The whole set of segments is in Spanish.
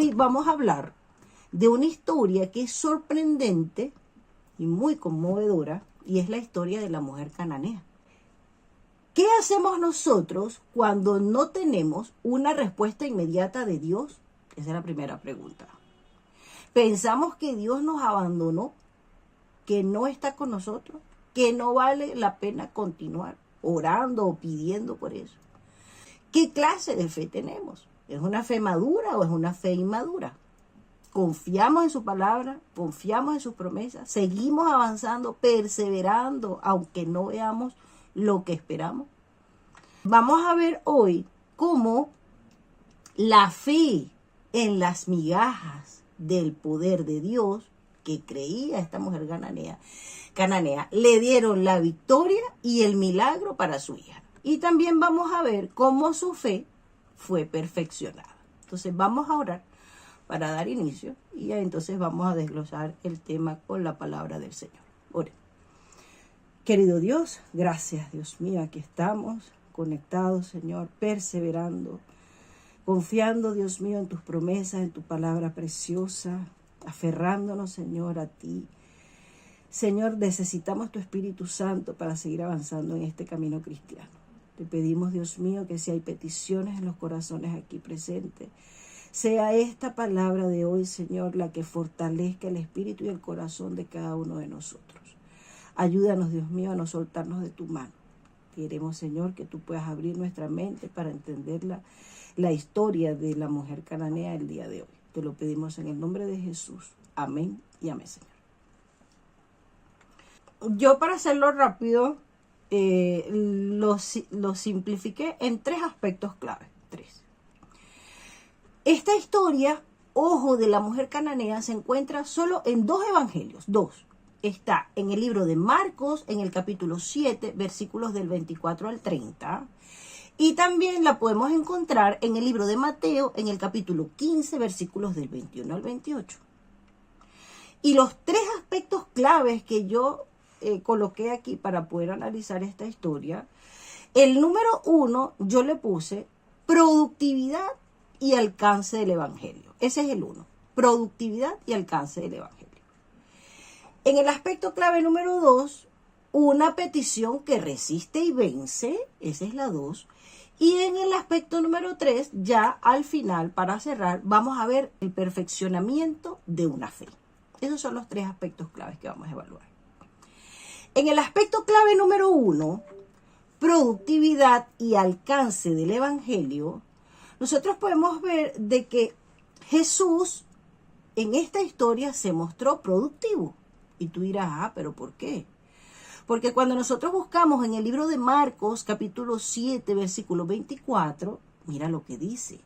hoy vamos a hablar de una historia que es sorprendente y muy conmovedora, y es la historia de la mujer cananea. ¿Qué hacemos nosotros cuando no tenemos una respuesta inmediata de Dios? Esa es la primera pregunta. ¿Pensamos que Dios nos abandonó? ¿Que no está con nosotros? ¿Que no vale la pena continuar orando o pidiendo por eso? ¿Qué clase de fe tenemos? ¿Es una fe madura o es una fe inmadura? ¿Confiamos en su palabra? ¿Confiamos en sus promesas? ¿Seguimos avanzando, perseverando, aunque no veamos lo que esperamos? Vamos a ver hoy cómo la fe en las migajas del poder de Dios que creía esta mujer cananea le dieron la victoria y el milagro para su hija. Y también vamos a ver cómo su fe fue perfeccionada. Entonces vamos a orar para dar inicio y entonces vamos a desglosar el tema con la palabra del Señor. Oremos. Querido Dios, gracias, Dios mío, aquí estamos conectados, Señor, perseverando, confiando, Dios mío, en tus promesas, en tu palabra preciosa, aferrándonos, Señor, a ti. Señor, necesitamos tu Espíritu Santo para seguir avanzando en este camino cristiano. Te pedimos, Dios mío, que si hay peticiones en los corazones aquí presentes, sea esta palabra de hoy, Señor, la que fortalezca el espíritu y el corazón de cada uno de nosotros. Ayúdanos, Dios mío, a no soltarnos de tu mano. Queremos, Señor, que tú puedas abrir nuestra mente para entender la historia de la mujer cananea el día de hoy. Te lo pedimos en el nombre de Jesús. Amén y amén, Señor. Yo, para hacerlo rápido, lo simplifiqué en 3 aspectos clave. 3. Esta historia, ojo, de la mujer cananea se encuentra solo en 2 evangelios. 2. Está en el libro de Marcos, en el capítulo 7, versículos del 24 al 30. Y también la podemos encontrar en el libro de Mateo, en el capítulo 15, versículos del 21 al 28. Y los 3 aspectos claves que yo coloqué aquí para poder analizar esta historia, el número 1 yo le puse productividad y alcance del evangelio. Ese es el 1, productividad y alcance del evangelio. En el aspecto clave número 2, una petición que resiste y vence, esa es la 2. Y en el aspecto número 3, ya al final, para cerrar, vamos a ver el perfeccionamiento de una fe. Esos son los 3 aspectos claves que vamos a evaluar. En el aspecto clave número 1, productividad y alcance del evangelio, nosotros podemos ver de que Jesús en esta historia se mostró productivo. Y tú dirás, ¿pero por qué? Porque cuando nosotros buscamos en el libro de Marcos, capítulo 7, versículo 24, mira lo que dice.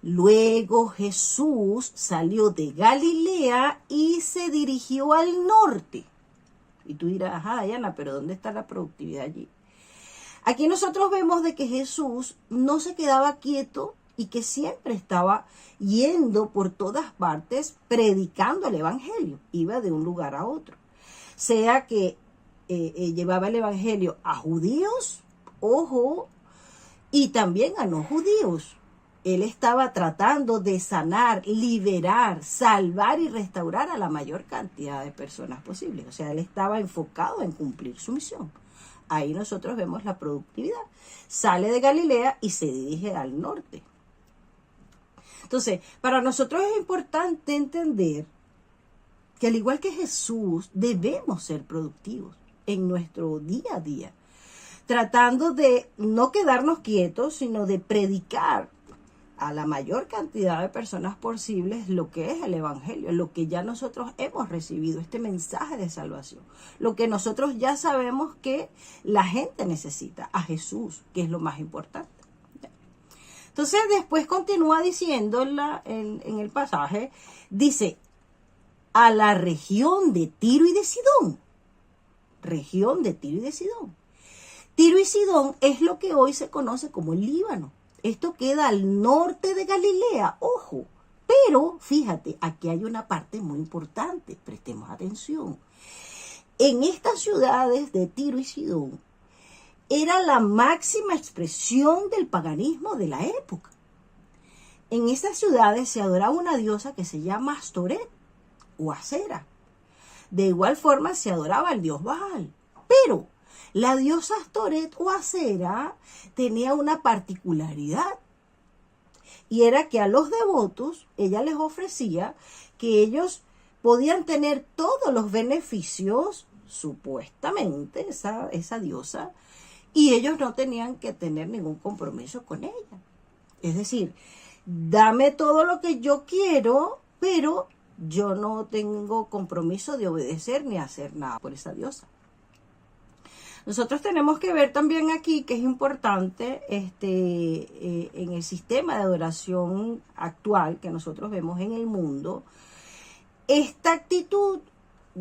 Luego Jesús salió de Galilea y se dirigió al norte. Y tú dirás, Diana, pero ¿dónde está la productividad allí? Aquí nosotros vemos de que Jesús no se quedaba quieto y que siempre estaba yendo por todas partes predicando el evangelio. Iba de un lugar a otro. Sea que llevaba el evangelio a judíos, ojo, y también a no judíos. Él estaba tratando de sanar, liberar, salvar y restaurar a la mayor cantidad de personas posibles. O sea, él estaba enfocado en cumplir su misión. Ahí nosotros vemos la productividad. Sale de Galilea y se dirige al norte. Entonces, para nosotros es importante entender que al igual que Jesús, debemos ser productivos en nuestro día a día, tratando de no quedarnos quietos, sino de predicar a la mayor cantidad de personas posibles lo que es el evangelio, lo que ya nosotros hemos recibido, este mensaje de salvación, lo que nosotros ya sabemos que la gente necesita, a Jesús, que es lo más importante. Entonces después continúa diciendo en el pasaje, dice, a la región de Tiro y de Sidón. Región de Tiro y de Sidón. Tiro y Sidón es lo que hoy se conoce como el Líbano. Esto queda al norte de Galilea, ojo. Pero, fíjate, aquí hay una parte muy importante, prestemos atención. En estas ciudades de Tiro y Sidón, era la máxima expresión del paganismo de la época. En estas ciudades se adoraba una diosa que se llama Astoret o Acera. De igual forma se adoraba al dios Baal. Pero la diosa Astoret o Acera tenía una particularidad. Y era que a los devotos ella les ofrecía que ellos podían tener todos los beneficios, supuestamente, esa diosa, y ellos no tenían que tener ningún compromiso con ella. Es decir, dame todo lo que yo quiero, pero yo no tengo compromiso de obedecer ni hacer nada por esa diosa. Nosotros tenemos que ver también aquí que es importante en el sistema de adoración actual que nosotros vemos en el mundo, esta actitud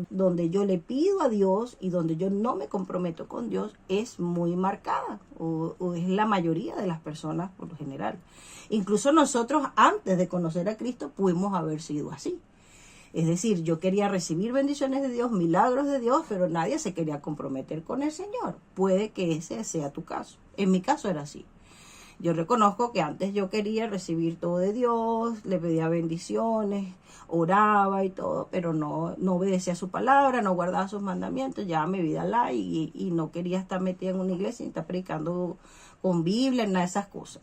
donde yo le pido a Dios y donde yo no me comprometo con Dios es muy marcada, o es la mayoría de las personas por lo general. Incluso nosotros antes de conocer a Cristo pudimos haber sido así. Es decir, yo quería recibir bendiciones de Dios, milagros de Dios, pero nadie se quería comprometer con el Señor. Puede que ese sea tu caso. En mi caso era así. Yo reconozco que antes yo quería recibir todo de Dios, le pedía bendiciones, oraba y todo, pero no obedecía su palabra, no guardaba sus mandamientos, ya mi vida y no quería estar metida en una iglesia ni estar predicando con Biblia, nada de esas cosas.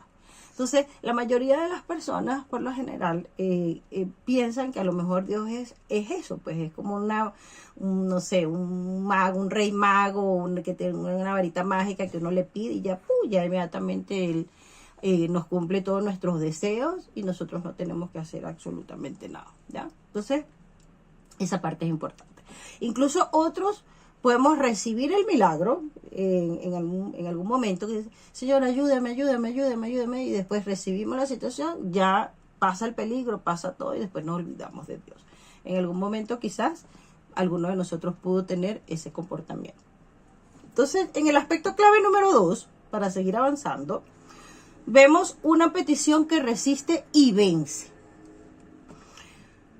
Entonces, la mayoría de las personas, por lo general, piensan que a lo mejor Dios es eso, pues es como no sé, un mago, un rey mago, que tiene una varita mágica que uno le pide y ya inmediatamente él nos cumple todos nuestros deseos y nosotros no tenemos que hacer absolutamente nada, ¿ya? Entonces, esa parte es importante. Incluso otros podemos recibir el milagro en algún momento, que dice, Señor, ayúdame, y después recibimos la situación, ya pasa el peligro, pasa todo y después nos olvidamos de Dios. En algún momento quizás alguno de nosotros pudo tener ese comportamiento. Entonces, en el aspecto clave número 2, para seguir avanzando, vemos una petición que resiste y vence.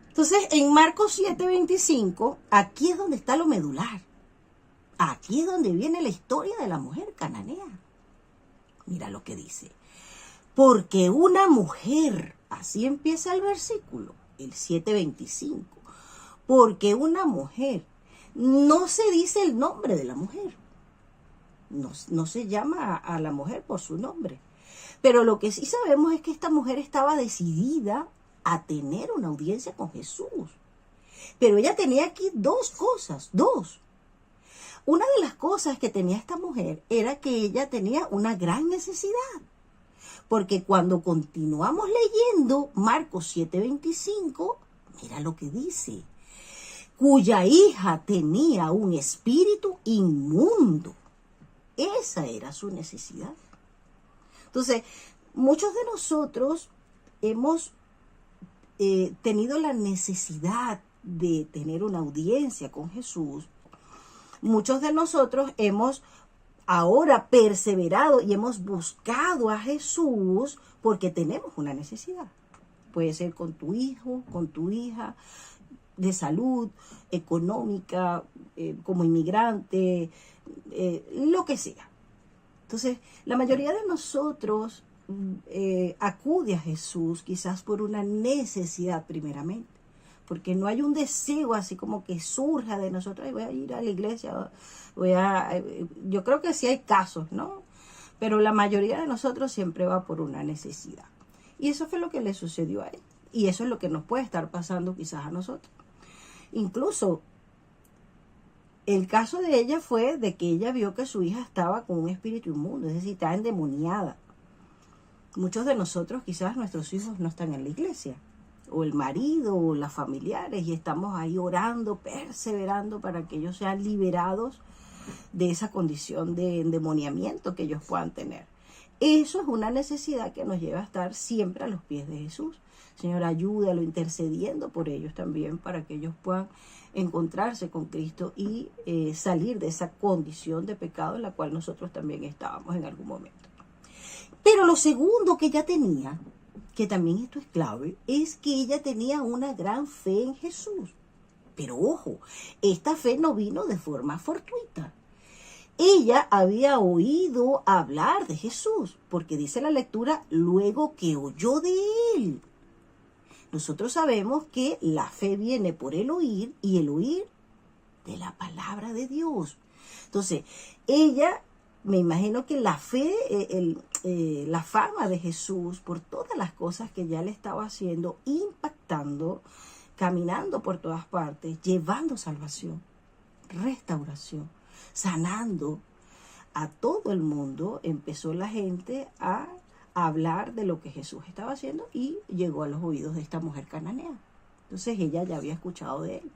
Entonces, en Marcos 7:25, aquí es donde está lo medular. Aquí es donde viene la historia de la mujer cananea. Mira lo que dice. Porque una mujer, así empieza el versículo, el 7:25. Porque una mujer, no se dice el nombre de la mujer. No se llama a la mujer por su nombre. Pero lo que sí sabemos es que esta mujer estaba decidida a tener una audiencia con Jesús. Pero ella tenía aquí dos cosas. Una de las cosas que tenía esta mujer era que ella tenía una gran necesidad. Porque cuando continuamos leyendo Marcos 7:25, mira lo que dice. Cuya hija tenía un espíritu inmundo. Esa era su necesidad. Entonces, muchos de nosotros hemos tenido la necesidad de tener una audiencia con Jesús. Muchos de nosotros hemos ahora perseverado y hemos buscado a Jesús porque tenemos una necesidad. Puede ser con tu hijo, con tu hija, de salud, económica, como inmigrante, lo que sea. Entonces, la mayoría de nosotros acude a Jesús quizás por una necesidad primeramente, porque no hay un deseo así como que surja de nosotros, voy a ir a la iglesia, yo creo que sí hay casos, ¿no? Pero la mayoría de nosotros siempre va por una necesidad. Y eso fue lo que le sucedió a él. Y eso es lo que nos puede estar pasando quizás a nosotros. Incluso el caso de ella fue de que ella vio que su hija estaba con un espíritu inmundo, es decir, estaba endemoniada. Muchos de nosotros, quizás nuestros hijos no están en la iglesia, o el marido, o las familiares, y estamos ahí orando, perseverando para que ellos sean liberados de esa condición de endemoniamiento que ellos puedan tener. Eso es una necesidad que nos lleva a estar siempre a los pies de Jesús. Señor, ayúdalo, intercediendo por ellos también para que ellos puedan encontrarse con Cristo y salir de esa condición de pecado en la cual nosotros también estábamos en algún momento. Pero lo segundo que ella tenía, que también esto es clave, es que ella tenía una gran fe en Jesús. Pero ojo, esta fe no vino de forma fortuita. ella había oído hablar de Jesús, porque dice la lectura, luego que oyó de él. Nosotros sabemos que la fe viene por el oír y el oír de la palabra de Dios. Entonces, ella, me imagino que la fe, la fama de Jesús, por todas las cosas que ya le estaba haciendo, impactando, caminando por todas partes, llevando salvación, restauración, sanando a todo el mundo, empezó la gente a hablar de lo que Jesús estaba haciendo y llegó a los oídos de esta mujer cananea. Entonces ella ya había escuchado de él.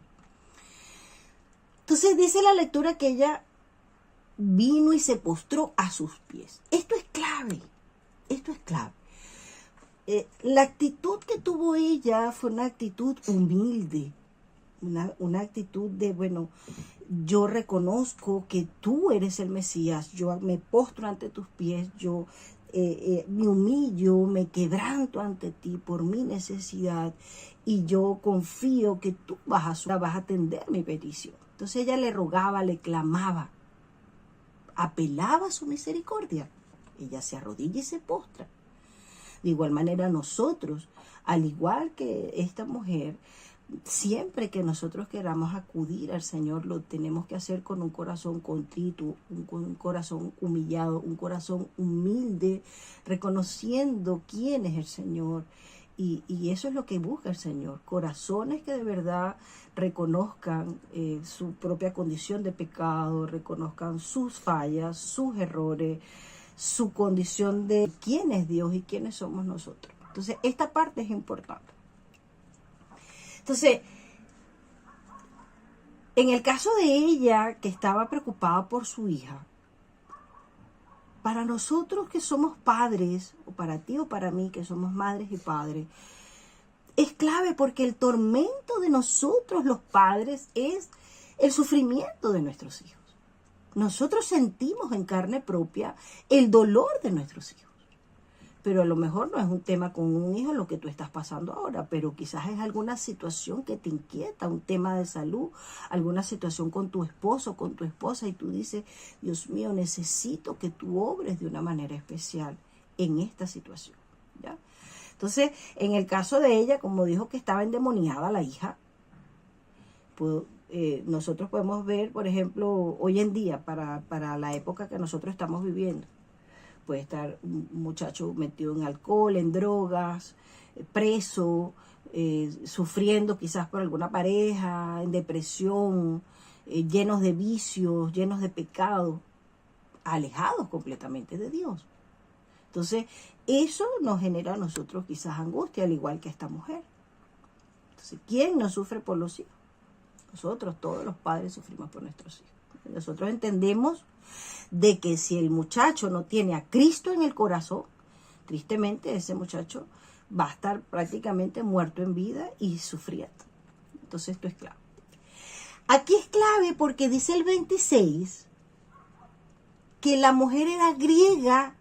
Entonces dice la lectura que ella vino y se postró a sus pies. Esto es clave, esto es clave. La actitud que tuvo ella fue una actitud humilde, una actitud de, bueno, yo reconozco que tú eres el Mesías, yo me postro ante tus pies, yo me humillo, me quebranto ante ti por mi necesidad y yo confío que tú vas a atender mi petición. Entonces ella le rogaba, le clamaba, apelaba a su misericordia. Ella se arrodilla y se postra. De igual manera nosotros, al igual que esta mujer, siempre que nosotros queramos acudir al Señor, lo tenemos que hacer con un corazón contrito, un corazón humillado, un corazón humilde, reconociendo quién es el Señor. Y eso es lo que busca el Señor, corazones que de verdad reconozcan su propia condición de pecado, reconozcan sus fallas, sus errores, su condición de quién es Dios y quiénes somos nosotros. Entonces, esta parte es importante. Entonces, en el caso de ella, que estaba preocupada por su hija, para nosotros que somos padres, o para ti o para mí que somos madres y padres, es clave porque el tormento de nosotros los padres es el sufrimiento de nuestros hijos. Nosotros sentimos en carne propia el dolor de nuestros hijos. Pero a lo mejor no es un tema con un hijo lo que tú estás pasando ahora, pero quizás es alguna situación que te inquieta, un tema de salud, alguna situación con tu esposo, con tu esposa, y tú dices, Dios mío, necesito que tú obres de una manera especial en esta situación, ¿ya? Entonces, en el caso de ella, como dijo que estaba endemoniada la hija, pues, nosotros podemos ver, por ejemplo, hoy en día, para la época que nosotros estamos viviendo, puede estar un muchacho metido en alcohol, en drogas, preso, sufriendo quizás por alguna pareja, en depresión, llenos de vicios, llenos de pecado, alejados completamente de Dios. Entonces, eso nos genera a nosotros quizás angustia, al igual que esta mujer. Entonces, ¿quién no sufre por los hijos? Nosotros, todos los padres, sufrimos por nuestros hijos. Nosotros entendemos de que si el muchacho no tiene a Cristo en el corazón, tristemente ese muchacho va a estar prácticamente muerto en vida y sufriendo. Entonces esto es clave. Aquí es clave porque dice el 26 que la mujer era griega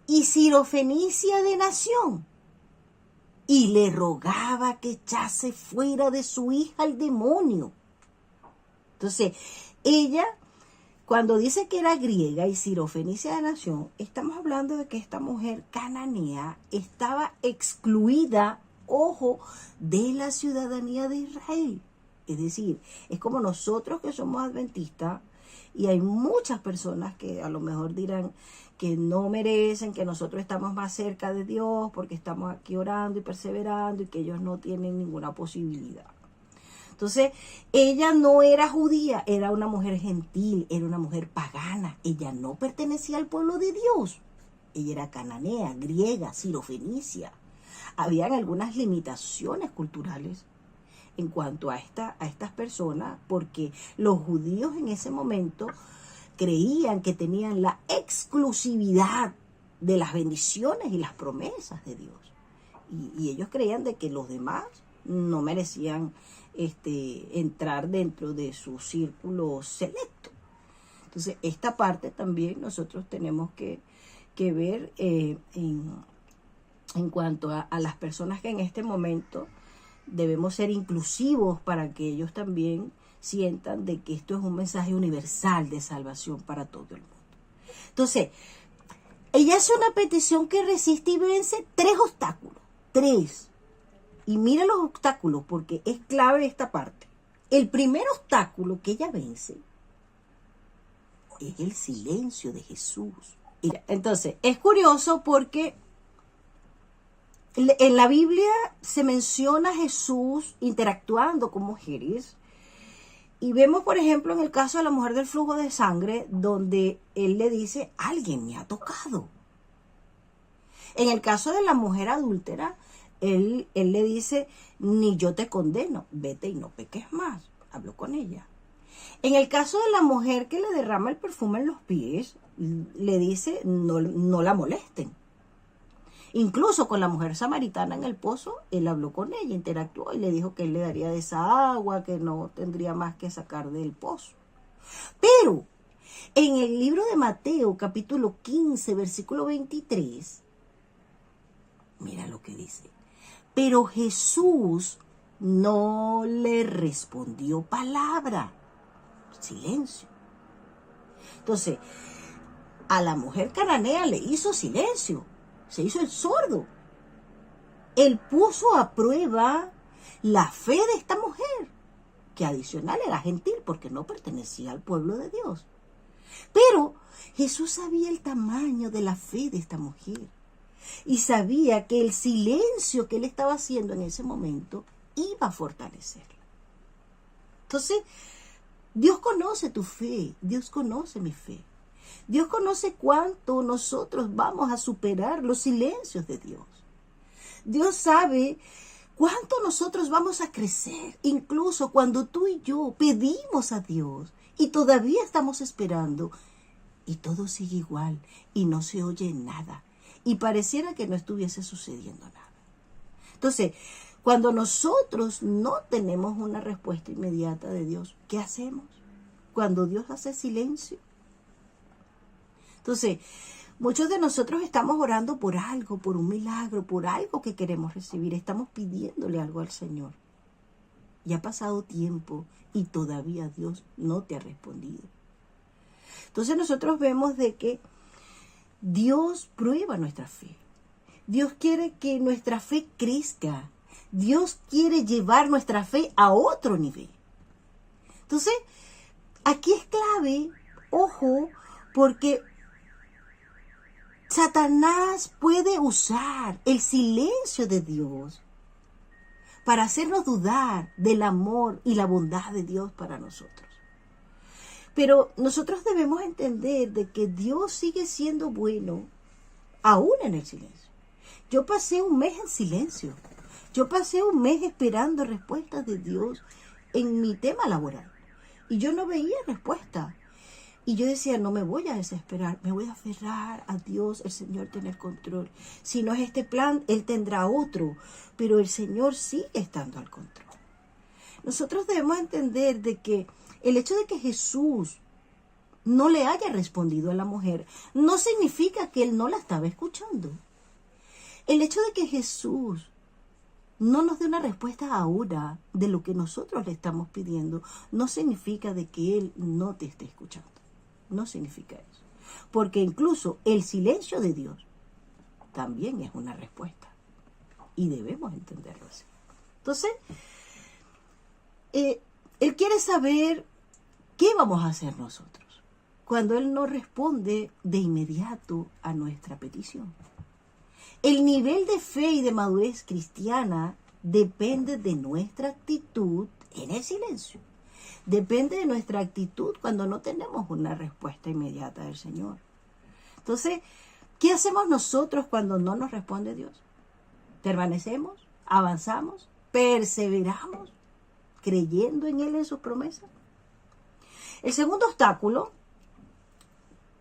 y sirofenicia de nación y le rogaba que echase fuera de su hija al demonio. Entonces ella, cuando dice que era griega y sirofenicia de nación, estamos hablando de que esta mujer cananea estaba excluida, ojo, de la ciudadanía de Israel. Es decir, es como nosotros que somos adventistas y hay muchas personas que a lo mejor dirán que no merecen, que nosotros estamos más cerca de Dios porque estamos aquí orando y perseverando y que ellos no tienen ninguna posibilidad. Entonces, ella no era judía, era una mujer gentil, era una mujer pagana. Ella no pertenecía al pueblo de Dios. Ella era cananea, griega, sirofenicia. Habían algunas limitaciones culturales en cuanto a estas personas, porque los judíos en ese momento creían que tenían la exclusividad de las bendiciones y las promesas de Dios. Y ellos creían de que los demás no merecían entrar dentro de su círculo selecto. Entonces, esta parte también nosotros tenemos que ver en cuanto a las personas que en este momento debemos ser inclusivos para que ellos también sientan de que esto es un mensaje universal de salvación para todo el mundo. Entonces, ella hace una petición que resiste y vence 3 obstáculos. 3. Y mira los obstáculos porque es clave esta parte. El primer obstáculo que ella vence es el silencio de Jesús. Entonces, es curioso porque en la Biblia se menciona a Jesús interactuando con mujeres. Y vemos, por ejemplo, en el caso de la mujer del flujo de sangre, donde él le dice, alguien me ha tocado. En el caso de la mujer adúltera, él le dice, ni yo te condeno, vete y no peques más. Habló con ella. En el caso de la mujer que le derrama el perfume en los pies, le dice, no la molesten. Incluso con la mujer samaritana en el pozo, él habló con ella, interactuó y le dijo que él le daría de esa agua, que no tendría más que sacar del pozo. Pero en el libro de Mateo, capítulo 15, versículo 23, mira lo que dice. Pero Jesús no le respondió palabra. Silencio. Entonces, a la mujer cananea le hizo silencio. Se hizo el sordo. Él puso a prueba la fe de esta mujer, que adicional era gentil porque no pertenecía al pueblo de Dios. Pero Jesús sabía el tamaño de la fe de esta mujer y sabía que el silencio que él estaba haciendo en ese momento iba a fortalecerla. Entonces, Dios conoce tu fe, Dios conoce mi fe. Dios conoce cuánto nosotros vamos a superar los silencios de Dios. Dios sabe cuánto nosotros vamos a crecer, incluso cuando tú y yo pedimos a Dios y todavía estamos esperando y todo sigue igual y no se oye nada y pareciera que no estuviese sucediendo nada. Entonces, cuando nosotros no tenemos una respuesta inmediata de Dios, ¿qué hacemos? Cuando Dios hace silencio. Entonces, muchos de nosotros estamos orando por algo, por un milagro, por algo que queremos recibir. Estamos pidiéndole algo al Señor. Y ha pasado tiempo y todavía Dios no te ha respondido. Entonces nosotros vemos de que Dios prueba nuestra fe. Dios quiere que nuestra fe crezca. Dios quiere llevar nuestra fe a otro nivel. Entonces, aquí es clave, ojo, porque Satanás puede usar el silencio de Dios para hacernos dudar del amor y la bondad de Dios para nosotros. Pero nosotros debemos entender de que Dios sigue siendo bueno aún en el silencio. Yo pasé un mes en silencio. Yo pasé un mes esperando respuestas de Dios en mi tema laboral. Y yo no veía respuesta. Y yo decía, no me voy a desesperar, me voy a aferrar a Dios, el Señor tiene el control. Si no es este plan, Él tendrá otro, pero el Señor sigue estando al control. Nosotros debemos entender de que el hecho de que Jesús no le haya respondido a la mujer no significa que Él no la estaba escuchando. El hecho de que Jesús no nos dé una respuesta ahora de lo que nosotros le estamos pidiendo no significa de que Él no te esté escuchando. No significa eso. Porque incluso el silencio de Dios también es una respuesta. Y debemos entenderlo así. Entonces, Él quiere saber qué vamos a hacer nosotros cuando Él no responde de inmediato a nuestra petición. El nivel de fe y de madurez cristiana depende de nuestra actitud en el silencio. Depende de nuestra actitud cuando no tenemos una respuesta inmediata del Señor. Entonces, ¿qué hacemos nosotros cuando no nos responde Dios? ¿Permanecemos? ¿Avanzamos? ¿Perseveramos? ¿Creyendo en Él, en sus promesas? El segundo obstáculo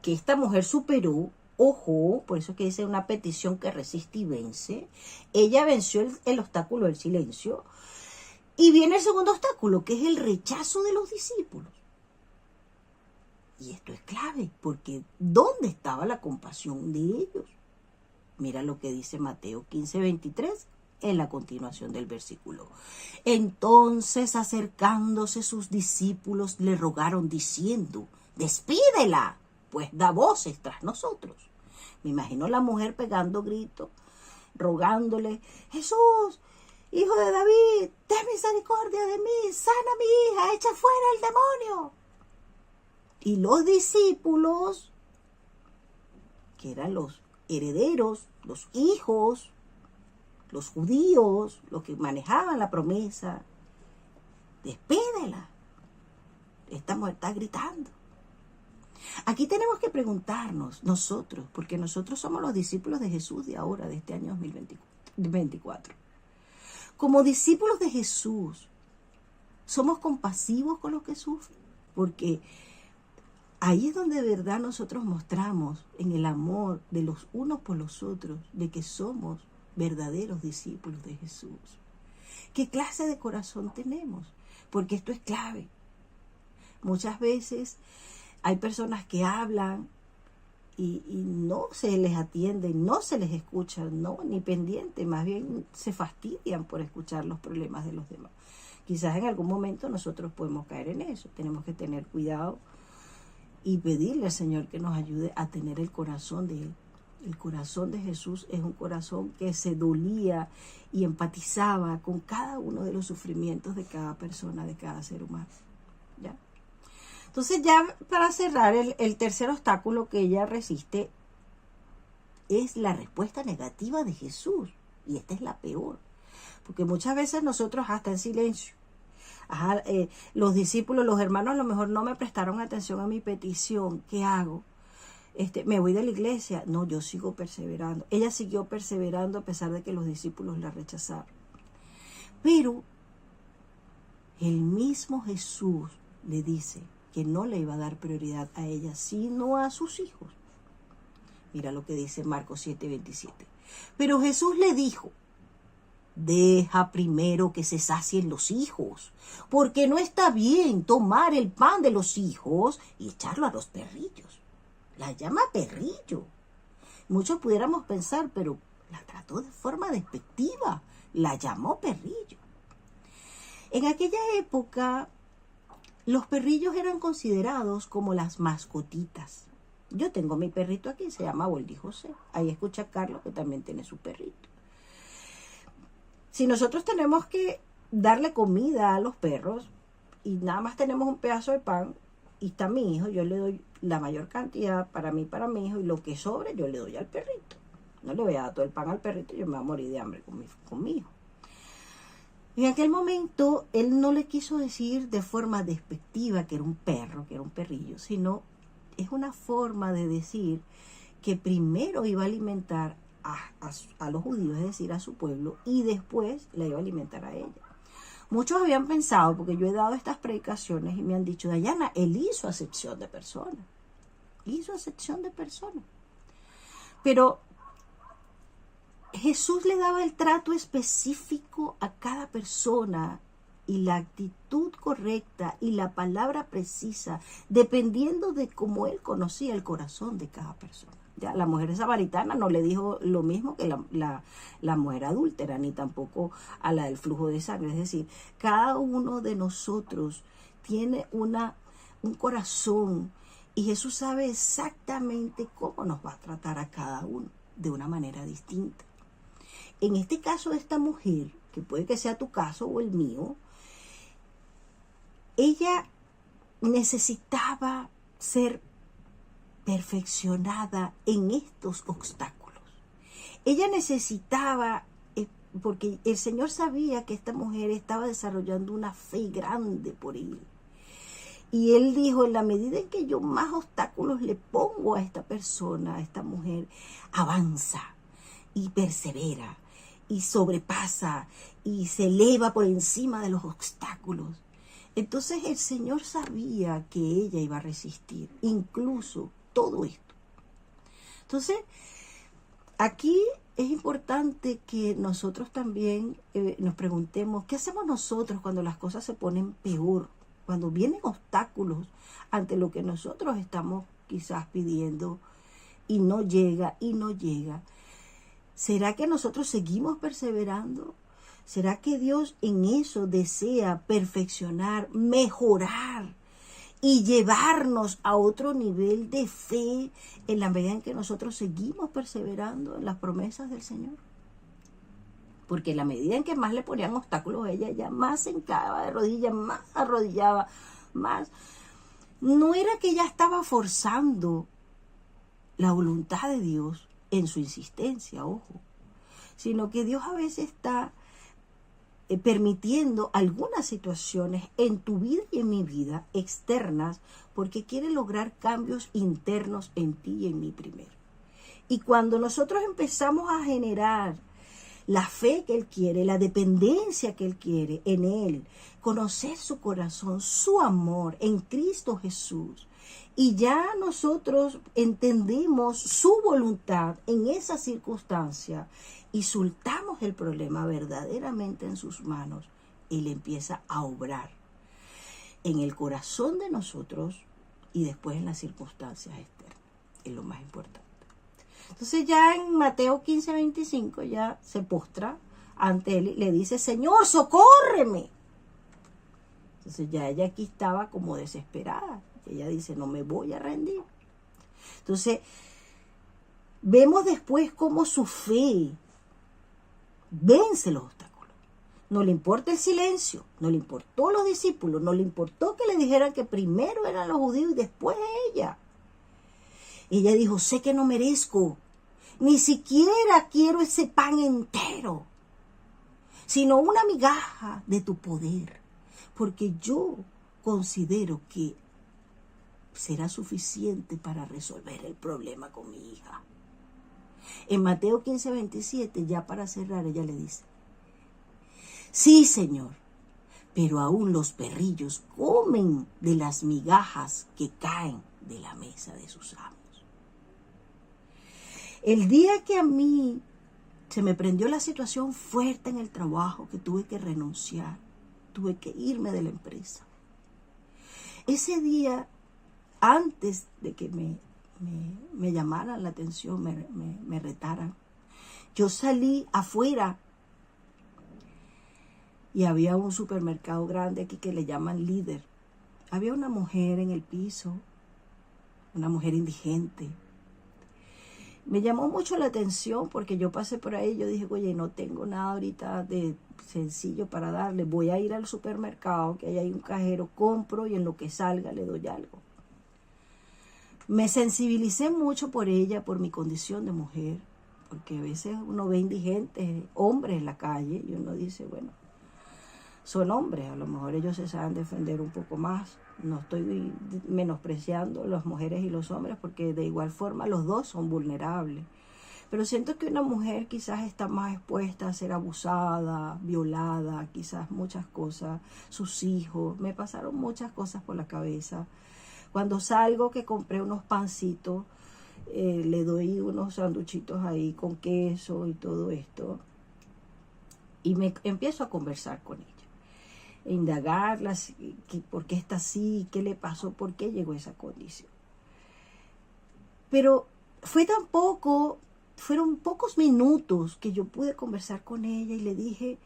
que esta mujer superó, ojo, por eso es que dice una petición que resiste y vence, ella venció el obstáculo del silencio. Y viene el segundo obstáculo, que es el rechazo de los discípulos. Y esto es clave, porque ¿dónde estaba la compasión de ellos? Mira lo que dice Mateo 15, 23 en la continuación del versículo. Entonces, acercándose sus discípulos, le rogaron diciendo, despídela, pues da voces tras nosotros. Me imagino la mujer pegando gritos, rogándole, Jesús, Hijo de David, ten misericordia de mí, sana a mi hija, echa fuera el demonio. Y los discípulos, que eran los herederos, los hijos, los judíos, los que manejaban la promesa, despídela. Esta mujer está gritando. Aquí tenemos que preguntarnos nosotros, porque nosotros somos los discípulos de Jesús de ahora, de este año 2024. Como discípulos de Jesús, ¿somos compasivos con los que sufren? Porque ahí es donde de verdad nosotros mostramos en el amor de los unos por los otros, de que somos verdaderos discípulos de Jesús. ¿Qué clase de corazón tenemos? Porque esto es clave. Muchas veces hay personas que hablan y no se les atiende, no se les escucha, no, ni pendiente, más bien se fastidian por escuchar los problemas de los demás. Quizás en algún momento nosotros podemos caer en eso, tenemos que tener cuidado y pedirle al Señor que nos ayude a tener el corazón de Él. El corazón de Jesús es un corazón que se dolía y empatizaba con cada uno de los sufrimientos de cada persona, de cada ser humano. ¿Ya? Entonces, ya para cerrar, el tercer obstáculo que ella resiste es la respuesta negativa de Jesús. Y esta es la peor. Porque muchas veces nosotros hasta en silencio, los discípulos, los hermanos a lo mejor no me prestaron atención a mi petición. ¿Qué hago? Me voy de la iglesia. No, yo sigo perseverando. Ella siguió perseverando a pesar de que los discípulos la rechazaron. Pero el mismo Jesús le dice que no le iba a dar prioridad a ella, sino a sus hijos. Mira lo que dice Marcos 7:27. Pero Jesús le dijo, deja primero que se sacien los hijos, porque no está bien tomar el pan de los hijos y echarlo a los perrillos. La llama perrillo. Muchos pudiéramos pensar, pero la trató de forma despectiva. La llamó perrillo. En aquella época, los perrillos eran considerados como las mascotitas. Yo tengo mi perrito aquí, se llama Boldi José. Ahí escucha a Carlos, que también tiene su perrito. Si nosotros tenemos que darle comida a los perros y nada más tenemos un pedazo de pan y está mi hijo, yo le doy la mayor cantidad para mí, para mi hijo, y lo que sobre yo le doy al perrito. No le voy a dar todo el pan al perrito, yo me voy a morir de hambre con mi hijo. En aquel momento, él no le quiso decir de forma despectiva que era un perro, que era un perrillo, sino es una forma de decir que primero iba a alimentar a los judíos, es decir, a su pueblo, y después la iba a alimentar a ella. Muchos habían pensado, porque yo he dado estas predicaciones y me han dicho, Dayana, él hizo acepción de personas. Hizo acepción de personas. Pero Jesús le daba el trato específico a cada persona y la actitud correcta y la palabra precisa, dependiendo de cómo él conocía el corazón de cada persona. Ya, la mujer samaritana no le dijo lo mismo que la mujer adúltera, ni tampoco a la del flujo de sangre. Es decir, cada uno de nosotros tiene un corazón y Jesús sabe exactamente cómo nos va a tratar a cada uno de una manera distinta. En este caso de esta mujer, que puede que sea tu caso o el mío, ella necesitaba ser perfeccionada en estos obstáculos. Ella necesitaba, porque el Señor sabía que esta mujer estaba desarrollando una fe grande por Él. Y Él dijo, en la medida en que yo más obstáculos le pongo a esta persona, a esta mujer, avanza y persevera y sobrepasa y se eleva por encima de los obstáculos. Entonces el Señor sabía que ella iba a resistir, incluso todo esto. Entonces, aquí es importante que nosotros también nos preguntemos, ¿qué hacemos nosotros cuando las cosas se ponen peor? Cuando vienen obstáculos ante lo que nosotros estamos quizás pidiendo y no llega y no llega. ¿Será que nosotros seguimos perseverando? ¿Será que Dios en eso desea perfeccionar, mejorar y llevarnos a otro nivel de fe en la medida en que nosotros seguimos perseverando en las promesas del Señor? Porque en la medida en que más le ponían obstáculos a ella, ella más se hincaba de rodillas, más arrodillaba, más. No era que ella estaba forzando la voluntad de Dios en su insistencia, ojo, sino que Dios a veces está permitiendo algunas situaciones en tu vida y en mi vida externas porque quiere lograr cambios internos en ti y en mí primero. Y cuando nosotros empezamos a generar la fe que Él quiere, la dependencia que Él quiere en Él, conocer su corazón, su amor en Cristo Jesús, y ya nosotros entendemos su voluntad en esa circunstancia y soltamos el problema verdaderamente en sus manos, Él empieza a obrar en el corazón de nosotros y después en las circunstancias externas. Es lo más importante. Entonces ya en Mateo 15:25 ya se postra ante Él y le dice, Señor, socórreme. Entonces ya ella aquí estaba como desesperada. Ella dice, no me voy a rendir. Entonces, vemos después cómo su fe vence los obstáculos. No le importa el silencio, no le importó los discípulos, no le importó que le dijeran que primero eran los judíos y después ella. Ella dijo, sé que no merezco, ni siquiera quiero ese pan entero, sino una migaja de tu poder, porque yo considero que será suficiente para resolver el problema con mi hija. En Mateo 15:27, ya para cerrar, ella le dice, sí, Señor, pero aún los perrillos comen de las migajas que caen de la mesa de sus amos. El día que a mí se me prendió la situación fuerte en el trabajo, que tuve que renunciar, tuve que irme de la empresa. Ese día, antes de que me llamaran la atención, me retaran, yo salí afuera y había un supermercado grande aquí que le llaman Líder. Había una mujer en el piso, una mujer indigente. Me llamó mucho la atención porque yo pasé por ahí y yo dije, oye, no tengo nada ahorita de sencillo para darle. Voy a ir al supermercado, que ahí hay un cajero, compro y en lo que salga le doy algo. Me sensibilicé mucho por ella, por mi condición de mujer, porque a veces uno ve indigentes, hombres en la calle, y uno dice, bueno, son hombres, a lo mejor ellos se saben defender un poco más. No estoy menospreciando a las mujeres y los hombres, porque de igual forma los dos son vulnerables. Pero siento que una mujer quizás está más expuesta a ser abusada, violada, quizás muchas cosas, sus hijos. Me pasaron muchas cosas por la cabeza. Cuando salgo, que compré unos pancitos, le doy unos sanduchitos ahí con queso y todo esto. Y me empiezo a conversar con ella. E indagarlas, por qué está así, qué le pasó, por qué llegó a esa condición. Pero fueron pocos minutos que yo pude conversar con ella y le dije,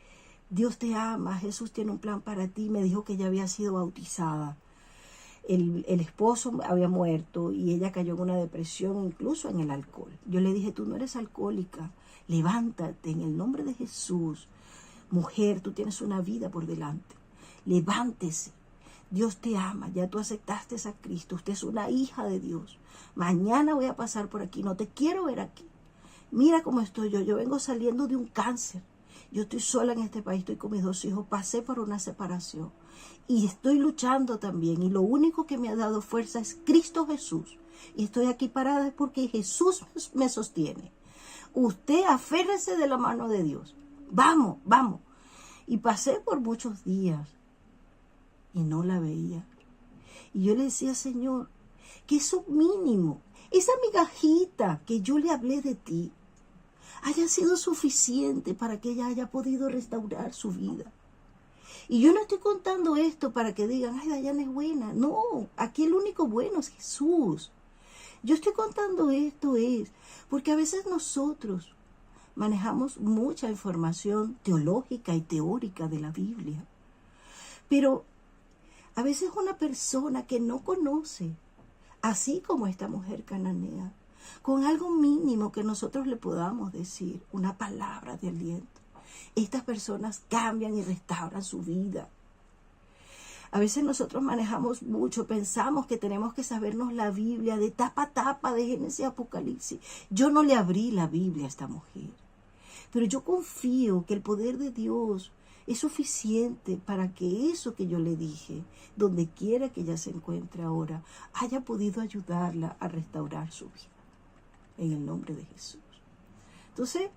Dios te ama, Jesús tiene un plan para ti. Me dijo que ella había sido bautizada. El esposo había muerto y ella cayó en una depresión, incluso en el alcohol. Yo le dije, tú no eres alcohólica, levántate en el nombre de Jesús. Mujer, tú tienes una vida por delante. Levántese. Dios te ama, ya tú aceptaste a Cristo, usted es una hija de Dios. Mañana voy a pasar por aquí, no te quiero ver aquí. Mira cómo estoy yo vengo saliendo de un cáncer. Yo estoy sola en este país, estoy con mis 2 hijos, pasé por una separación y estoy luchando también. Y lo único que me ha dado fuerza es Cristo Jesús. Y estoy aquí parada es porque Jesús me sostiene. Usted aférrese de la mano de Dios. Vamos, vamos. Y pasé por muchos días y no la veía. Y yo le decía, Señor, que eso mínimo, esa migajita que yo le hablé de ti, haya sido suficiente para que ella haya podido restaurar su vida. Y yo no estoy contando esto para que digan, ay, Dayana es buena. No, aquí el único bueno es Jesús. Yo estoy contando esto porque a veces nosotros manejamos mucha información teológica y teórica de la Biblia. Pero a veces una persona que no conoce, así como esta mujer cananea, con algo mínimo que nosotros le podamos decir, una palabra de aliento, estas personas cambian y restauran su vida. A veces nosotros manejamos mucho, pensamos que tenemos que sabernos la Biblia de tapa a tapa, de Génesis a Apocalipsis. Yo no le abrí la Biblia a esta mujer, pero yo confío que el poder de Dios es suficiente para que eso que yo le dije, donde quiera que ella se encuentre ahora, haya podido ayudarla a restaurar su vida. En el nombre de Jesús. Entonces,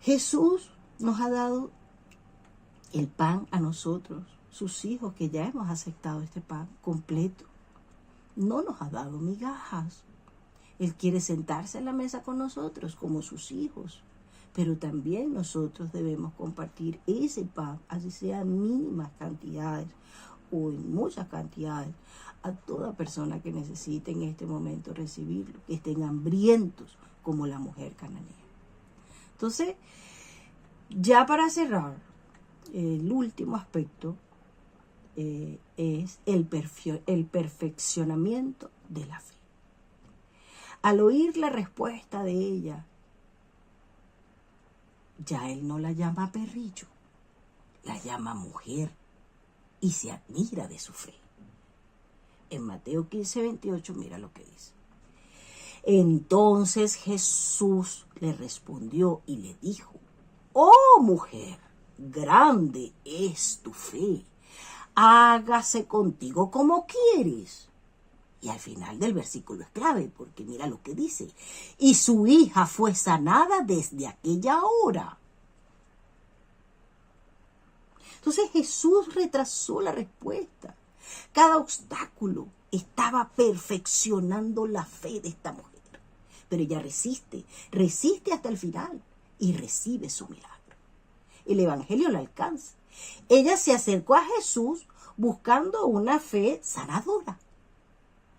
Jesús nos ha dado el pan a nosotros, sus hijos, que ya hemos aceptado este pan completo. No nos ha dado migajas. Él quiere sentarse en la mesa con nosotros como sus hijos, pero también nosotros debemos compartir ese pan, así sea en mínimas cantidades o en muchas cantidades, a toda persona que necesite en este momento recibirlo, que estén hambrientos como la mujer cananea. Entonces, ya para cerrar, el último aspecto es el perfeccionamiento de la fe. Al oír la respuesta de ella, ya él no la llama perrillo, la llama mujer y se admira de su fe. En Mateo 15:28, mira lo que dice. Entonces Jesús le respondió y le dijo: oh mujer, grande es tu fe, hágase contigo como quieres. Y al final del versículo es clave, porque mira lo que dice: y su hija fue sanada desde aquella hora. Entonces Jesús retrasó la respuesta. Cada obstáculo estaba perfeccionando la fe de esta mujer. Pero ella resiste hasta el final y recibe su milagro. El evangelio la alcanza. Ella se acercó a Jesús buscando una fe sanadora.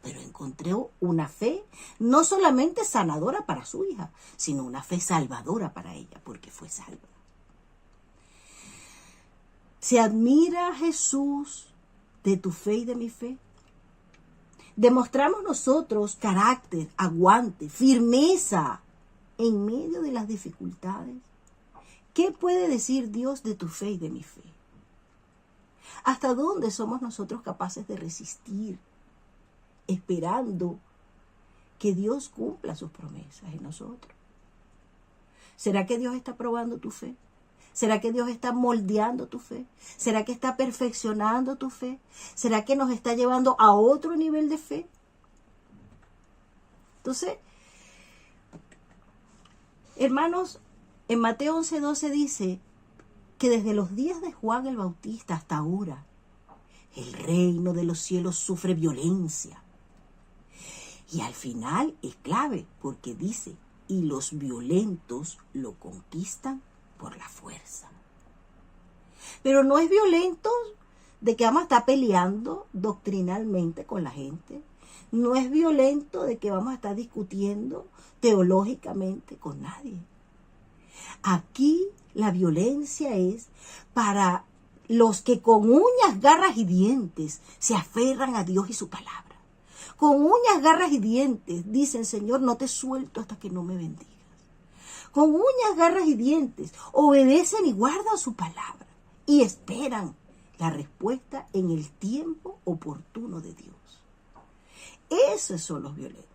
Pero encontró una fe no solamente sanadora para su hija, sino una fe salvadora para ella, porque fue salva. ¿Se admira Jesús de tu fe y de mi fe? ¿Demostramos nosotros carácter, aguante, firmeza en medio de las dificultades? ¿Qué puede decir Dios de tu fe y de mi fe? ¿Hasta dónde somos nosotros capaces de resistir, esperando que Dios cumpla sus promesas en nosotros? ¿Será que Dios está probando tu fe? ¿Será que Dios está moldeando tu fe? ¿Será que está perfeccionando tu fe? ¿Será que nos está llevando a otro nivel de fe? Entonces, hermanos, en Mateo 11:12 dice que desde los días de Juan el Bautista hasta ahora, el reino de los cielos sufre violencia. Y al final es clave, porque dice: y los violentos lo conquistan por la fuerza. Pero no es violento de que vamos a estar peleando doctrinalmente con la gente. No es violento de que vamos a estar discutiendo teológicamente con nadie. Aquí la violencia es para los que con uñas, garras y dientes se aferran a Dios y su palabra. Con uñas, garras y dientes dicen: Señor, no te suelto hasta que no me bendigas. Con uñas, garras y dientes obedecen y guardan su palabra y esperan la respuesta en el tiempo oportuno de Dios. Esos son los violentos.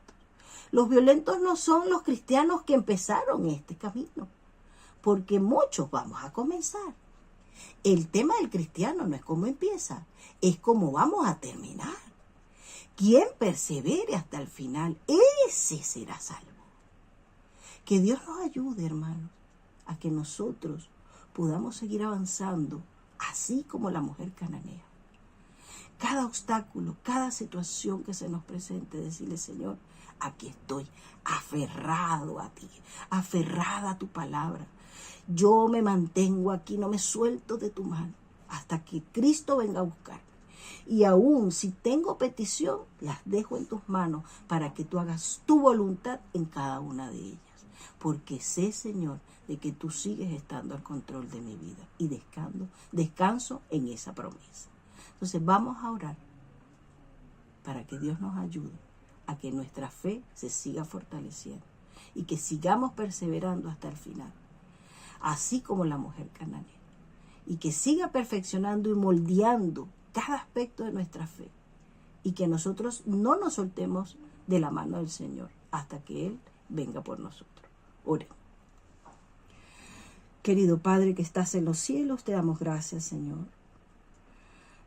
Los violentos no son los cristianos que empezaron este camino, porque muchos vamos a comenzar. El tema del cristiano no es cómo empieza, es cómo vamos a terminar. Quien persevere hasta el final, ese será salvo. Que Dios nos ayude, hermanos, a que nosotros podamos seguir avanzando, así como la mujer cananea. Cada obstáculo, cada situación que se nos presente, decirle: Señor, aquí estoy, aferrado a ti, aferrada a tu palabra. Yo me mantengo aquí, no me suelto de tu mano, hasta que Cristo venga a buscarme. Y aún si tengo petición, las dejo en tus manos para que tú hagas tu voluntad en cada una de ellas. porque sé, Señor, de que tú sigues estando al control de mi vida y descanso en esa promesa. Entonces vamos a orar para que Dios nos ayude a que nuestra fe se siga fortaleciendo y que sigamos perseverando hasta el final, así como la mujer cananea, y que siga perfeccionando y moldeando cada aspecto de nuestra fe, y que nosotros no nos soltemos de la mano del Señor hasta que Él venga por nosotros. Oremos. Querido Padre que estás en los cielos, te damos gracias, Señor,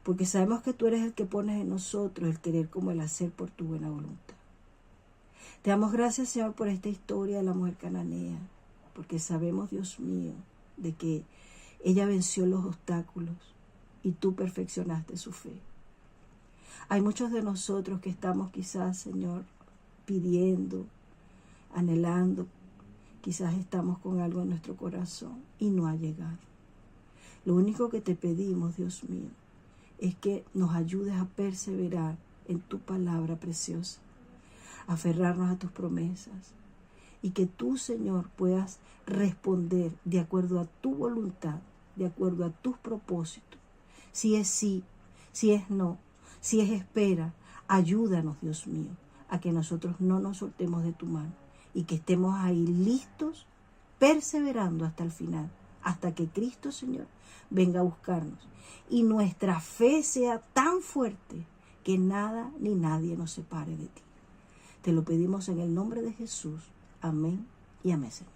porque sabemos que tú eres el que pones en nosotros el querer como el hacer por tu buena voluntad. Te damos gracias, Señor, por esta historia de la mujer cananea, porque sabemos, Dios mío, de que ella venció los obstáculos y tú perfeccionaste su fe. Hay muchos de nosotros que estamos quizás, Señor, pidiendo, anhelando, quizás estamos con algo en nuestro corazón y no ha llegado. Lo único que te pedimos, Dios mío, es que nos ayudes a perseverar en tu palabra preciosa, a aferrarnos a tus promesas y que tú, Señor, puedas responder de acuerdo a tu voluntad, de acuerdo a tus propósitos. Si es sí, si es no, si es espera, ayúdanos, Dios mío, a que nosotros no nos soltemos de tu mano y que estemos ahí listos, perseverando hasta el final, hasta que Cristo, Señor, venga a buscarnos y nuestra fe sea tan fuerte que nada ni nadie nos separe de ti. Te lo pedimos en el nombre de Jesús. Amén y amén, Señor.